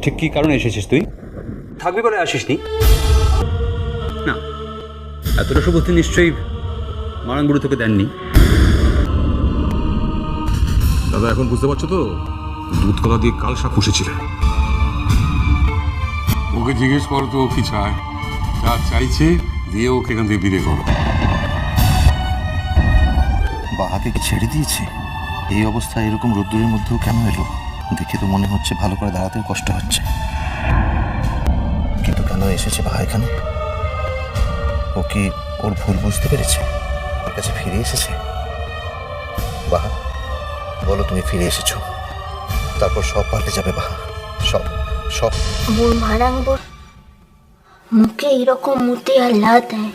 ঠিক কী কারণে এসেছিস তুই? থাকবি বলে আসিসনি? না, এতটা সুবুদ্ধি নিশ্চয়ই মারাঙ্গুড়ি তোকে দেননি। দাদা এখন বুঝতে পারছো তো, দুধ কলা দিয়ে কাল সাপ পুষেছিলেন। ওকে জিজ্ঞেস করো তো ও কি চায়, যা চাইছে দিয়ে ওকে এখান থেকে বিদায় করো। বাহাকে কি ছেড়ে দিয়েছে? এই অবস্থায় এরকম রোদ্দুরের মধ্যেও কেন এলো? দেখে তো মনে হচ্ছে ভালো করে দাঁড়াতেও কষ্ট হচ্ছে। কিন্তু কেন এসেছে বাহা এখানে? ও কি ওর ভুল বুঝতে পেরেছে, ওর কাছে ফিরে এসেছে? বাহা, বলো তুমি ফিরে এসেছো, তারপর সব পাল্টে যাবে বাহা, সব সব। মোর মারাঙ্গ মুখে এরকম মুতে আল্লাহ দেয়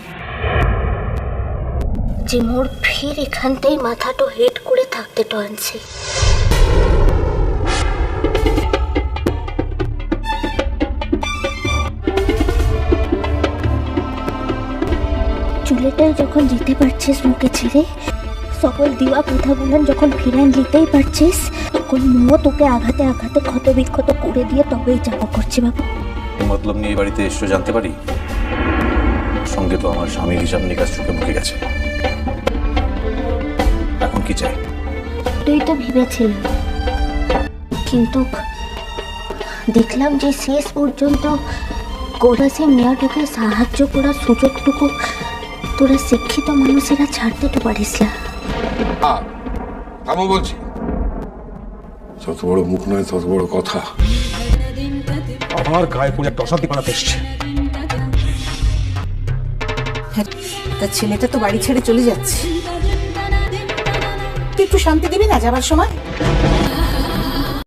যে মোর ফির এখানটাই মাথাটো হেড করে থাকতে টানছে। চুলেটাই যখন যেতে পারছিস মুখে ছেড়ে, সকল দিওয়া কথাগুলো যখন ফিরান দিতেই পারছিস, তখন মো তোকে আঘাতে আঘাতে ক্ষত বিক্ষত করে দিয়ে তবেই যাবো করছি বাবু। মতলব নিয়ে বাড়িতে এসে জানতে পারি? সঙ্গে তো আমার স্বামীর হিসাব নিকাশ চোখে মুখে গেছে। এখন কি চাই? তুই তো ভেবেছিলাম, কিন্তু দেখলাম যে শেষ পর্যন্ত কোরাসে মেয়েটাকে সাহায্য করার সুযোগটুকু তোরা শিক্ষিত মানুষেরা ছাড়তে তো পারিস না। থামো বলছি, যত বড় মুখ নয় তত বড় কথা। আবার গায়ে পড়ে একটা অশান্তি বানাতে এসছে। তার ছেলেটা তো বাড়ি ছেড়ে চলে যাচ্ছে, তুই একটু শান্তি দিবি না যাবার সময়?